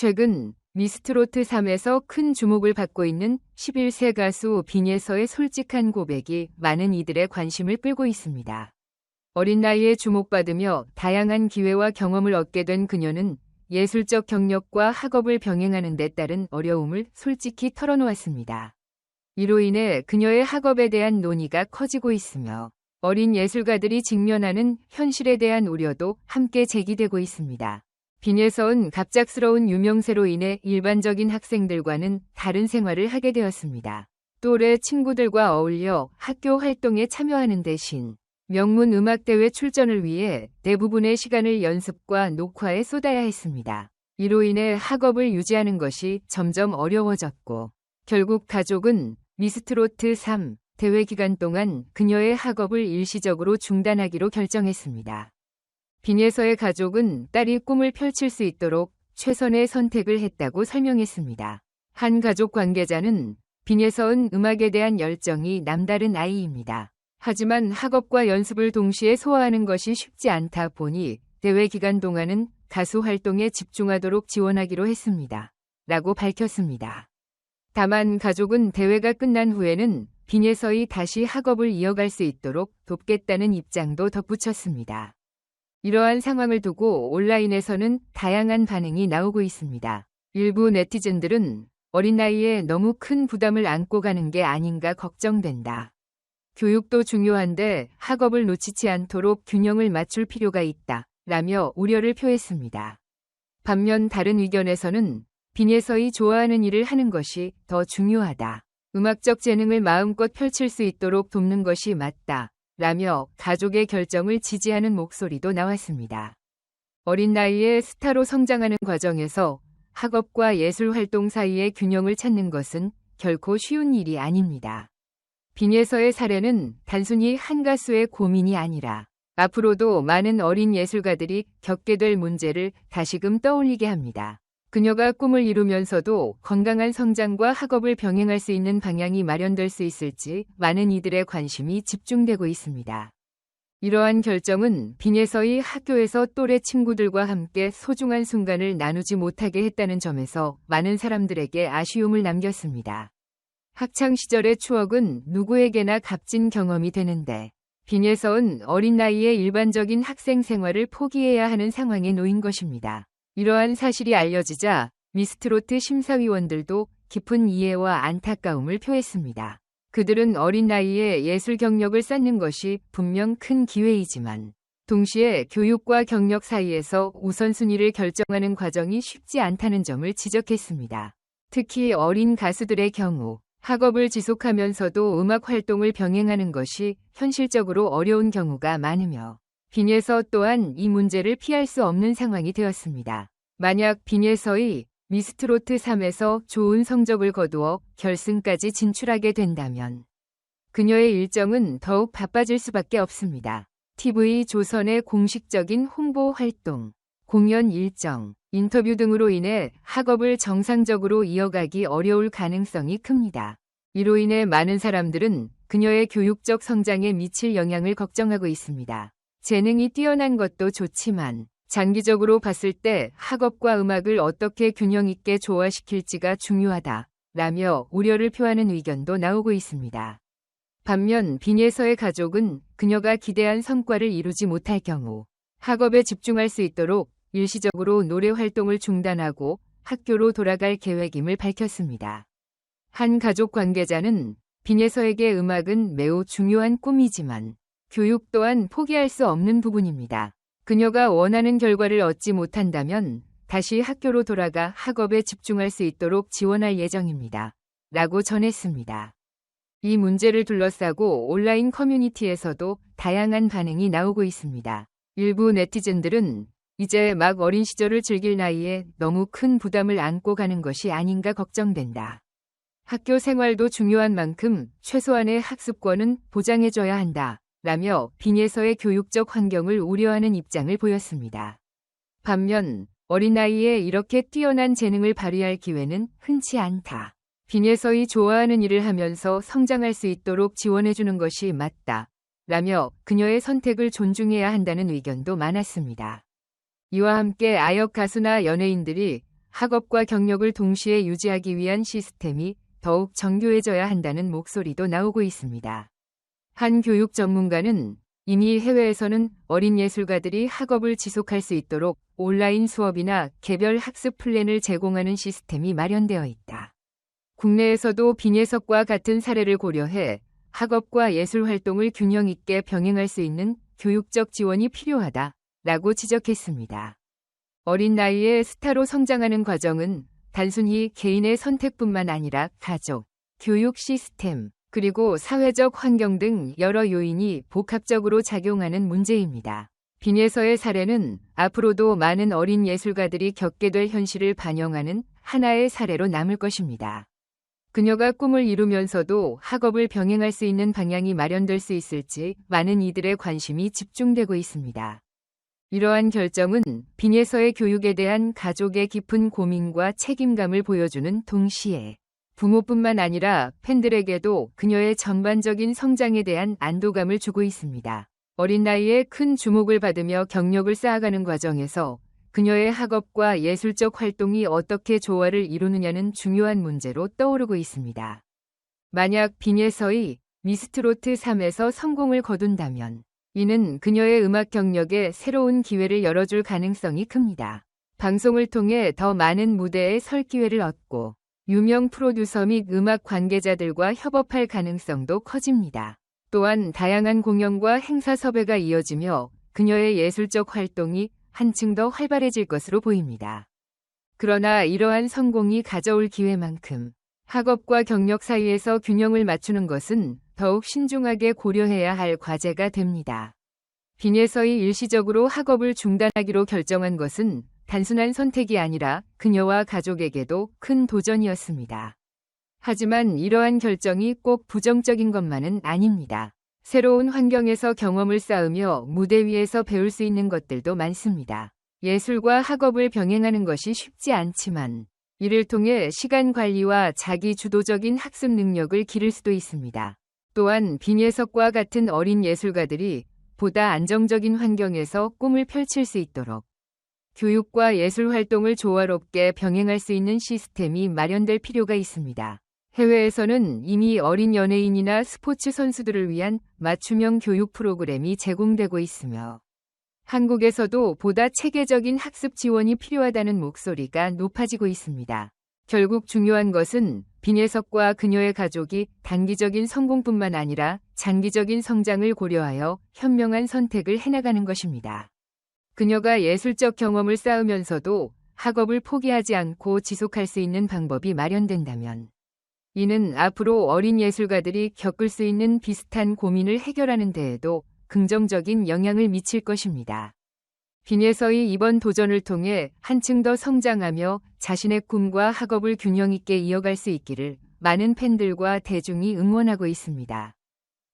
최근 미스트롯 3에서 큰 주목을 받고 있는 11세 가수 빈예서의 솔직한 고백이 많은 이들의 관심을 끌고 있습니다. 어린 나이에 주목받으며 다양한 기회와 경험을 얻게 된 그녀는 예술적 경력과 학업을 병행하는 데 따른 어려움을 솔직히 털어놓았습니다. 이로 인해 그녀의 학업에 대한 논의가 커지고 있으며 어린 예술가들이 직면하는 현실에 대한 우려도 함께 제기되고 있습니다. 빈예서는 갑작스러운 유명세로 인해 일반적인 학생들과는 다른 생활을 하게 되었습니다. 또래 친구들과 어울려 학교 활동에 참여하는 대신 명문 음악대회 출전을 위해 대부분의 시간을 연습과 녹화에 쏟아야 했습니다. 이로 인해 학업을 유지하는 것이 점점 어려워졌고 결국 가족은 미스트롯 3 대회 기간 동안 그녀의 학업을 일시적으로 중단하기로 결정했습니다. 빈예서의 가족은 딸이 꿈을 펼칠 수 있도록 최선의 선택을 했다고 설명했습니다. 한 가족 관계자는 빈예서는 음악에 대한 열정이 남다른 아이입니다. 하지만 학업과 연습을 동시에 소화하는 것이 쉽지 않다 보니 대회 기간 동안은 가수 활동에 집중하도록 지원하기로 했습니다. 라고 밝혔습니다. 다만 가족은 대회가 끝난 후에는 빈예서이 다시 학업을 이어갈 수 있도록 돕겠다는 입장도 덧붙였습니다. 이러한 상황을 두고 온라인에서는 다양한 반응이 나오고 있습니다. 일부 네티즌들은 어린 나이에 너무 큰 부담을 안고 가는 게 아닌가 걱정된다. 교육도 중요한데 학업을 놓치지 않도록 균형을 맞출 필요가 있다. 라며 우려를 표했습니다. 반면 다른 의견에서는 빈예서이 좋아하는 일을 하는 것이 더 중요하다. 음악적 재능을 마음껏 펼칠 수 있도록 돕는 것이 맞다. 라며 가족의 결정을 지지하는 목소리도 나왔습니다. 어린 나이에 스타로 성장하는 과정에서 학업과 예술 활동 사이의 균형을 찾는 것은 결코 쉬운 일이 아닙니다. 빈예서의 사례는 단순히 한 가수의 고민이 아니라 앞으로도 많은 어린 예술가들이 겪게 될 문제를 다시금 떠올리게 합니다. 그녀가 꿈을 이루면서도 건강한 성장과 학업을 병행할 수 있는 방향이 마련될 수 있을지 많은 이들의 관심이 집중되고 있습니다. 이러한 결정은 빈예서의 학교에서 또래 친구들과 함께 소중한 순간을 나누지 못하게 했다는 점에서 많은 사람들에게 아쉬움을 남겼습니다. 학창 시절의 추억은 누구에게나 값진 경험이 되는데 빈예서는 어린 나이에 일반적인 학생 생활을 포기해야 하는 상황에 놓인 것입니다. 이러한 사실이 알려지자 미스트롯 심사위원들도 깊은 이해와 안타까움을 표했습니다. 그들은 어린 나이에 예술 경력을 쌓는 것이 분명 큰 기회이지만 동시에 교육과 경력 사이에서 우선순위를 결정하는 과정이 쉽지 않다는 점을 지적했습니다. 특히 어린 가수들의 경우 학업을 지속하면서도 음악 활동을 병행하는 것이 현실적으로 어려운 경우가 많으며 빈예서 또한 이 문제를 피할 수 없는 상황이 되었습니다. 만약 빈예서의 미스트롯 3에서 좋은 성적을 거두어 결승까지 진출하게 된다면 그녀의 일정은 더욱 바빠질 수밖에 없습니다. TV조선의 공식적인 홍보 활동, 공연 일정, 인터뷰 등으로 인해 학업을 정상적으로 이어가기 어려울 가능성이 큽니다. 이로 인해 많은 사람들은 그녀의 교육적 성장에 미칠 영향을 걱정하고 있습니다. 재능이 뛰어난 것도 좋지만 장기적으로 봤을 때 학업과 음악을 어떻게 균형 있게 조화시킬지가 중요하다. 라며 우려를 표하는 의견도 나오고 있습니다. 반면 빈예서의 가족은 그녀가 기대한 성과를 이루지 못할 경우 학업에 집중할 수 있도록 일시적으로 노래 활동을 중단하고 학교로 돌아갈 계획임을 밝혔습니다. 한 가족 관계자는 빈예서에게 음악은 매우 중요한 꿈이지만 교육 또한 포기할 수 없는 부분입니다. 그녀가 원하는 결과를 얻지 못한다면 다시 학교로 돌아가 학업에 집중할 수 있도록 지원할 예정입니다. 라고 전했습니다. 이 문제를 둘러싸고 온라인 커뮤니티에서도 다양한 반응이 나오고 있습니다. 일부 네티즌들은 이제 막 어린 시절을 즐길 나이에 너무 큰 부담을 안고 가는 것이 아닌가 걱정된다. 학교 생활도 중요한 만큼 최소한의 학습권은 보장해줘야 한다. 라며 빈예서의 교육적 환경을 우려하는 입장을 보였습니다. 반면 어린 나이에 이렇게 뛰어난 재능을 발휘할 기회는 흔치 않다. 빈예서이 좋아하는 일을 하면서 성장할 수 있도록 지원해주는 것이 맞다. 라며 그녀의 선택을 존중해야 한다는 의견도 많았습니다. 이와 함께 아역 가수나 연예인들이 학업과 경력을 동시에 유지하기 위한 시스템이 더욱 정교해져야 한다는 목소리도 나오고 있습니다. 한 교육 전문가는 이미 해외에서는 어린 예술가들이 학업을 지속할 수 있도록 온라인 수업이나 개별 학습 플랜을 제공하는 시스템이 마련되어 있다. 국내에서도 빈예석과 같은 사례를 고려해 학업과 예술 활동을 균형 있게 병행할 수 있는 교육적 지원이 필요하다라고 지적했습니다. 어린 나이에 스타로 성장하는 과정은 단순히 개인의 선택뿐만 아니라 가족, 교육 시스템, 그리고 사회적 환경 등 여러 요인이 복합적으로 작용하는 문제입니다. 빈예서의 사례는 앞으로도 많은 어린 예술가들이 겪게 될 현실을 반영하는 하나의 사례로 남을 것입니다. 그녀가 꿈을 이루면서도 학업을 병행할 수 있는 방향이 마련될 수 있을지 많은 이들의 관심이 집중되고 있습니다. 이러한 결정은 빈예서의 교육에 대한 가족의 깊은 고민과 책임감을 보여주는 동시에 부모뿐만 아니라 팬들에게도 그녀의 전반적인 성장에 대한 안도감을 주고 있습니다. 어린 나이에 큰 주목을 받으며 경력을 쌓아가는 과정에서 그녀의 학업과 예술적 활동이 어떻게 조화를 이루느냐는 중요한 문제로 떠오르고 있습니다. 만약 빈예서의 미스트로트 3에서 성공을 거둔다면 이는 그녀의 음악 경력에 새로운 기회를 열어줄 가능성이 큽니다. 방송을 통해 더 많은 무대에 설 기회를 얻고 유명 프로듀서 및 음악 관계자들과 협업할 가능성도 커집니다. 또한 다양한 공연과 행사 섭외가 이어지며 그녀의 예술적 활동이 한층 더 활발해질 것으로 보입니다. 그러나 이러한 성공이 가져올 기회만큼 학업과 경력 사이에서 균형을 맞추는 것은 더욱 신중하게 고려해야 할 과제가 됩니다. 빈예서의 일시적으로 학업을 중단하기로 결정한 것은 단순한 선택이 아니라 그녀와 가족에게도 큰 도전이었습니다. 하지만 이러한 결정이 꼭 부정적인 것만은 아닙니다. 새로운 환경에서 경험을 쌓으며 무대 위에서 배울 수 있는 것들도 많습니다. 예술과 학업을 병행하는 것이 쉽지 않지만 이를 통해 시간 관리와 자기 주도적인 학습 능력을 기를 수도 있습니다. 또한 빈예석과 같은 어린 예술가들이 보다 안정적인 환경에서 꿈을 펼칠 수 있도록 교육과 예술 활동을 조화롭게 병행할 수 있는 시스템이 마련될 필요가 있습니다. 해외에서는 이미 어린 연예인이나 스포츠 선수들을 위한 맞춤형 교육 프로그램이 제공되고 있으며 한국에서도 보다 체계적인 학습 지원이 필요하다는 목소리가 높아지고 있습니다. 결국 중요한 것은 빈예석과 그녀의 가족이 단기적인 성공뿐만 아니라 장기적인 성장을 고려하여 현명한 선택을 해나가는 것입니다. 그녀가 예술적 경험을 쌓으면서도 학업을 포기하지 않고 지속할 수 있는 방법이 마련된다면 이는 앞으로 어린 예술가들이 겪을 수 있는 비슷한 고민을 해결하는 데에도 긍정적인 영향을 미칠 것입니다. 빈예서의 이번 도전을 통해 한층 더 성장하며 자신의 꿈과 학업을 균형 있게 이어갈 수 있기를 많은 팬들과 대중이 응원하고 있습니다.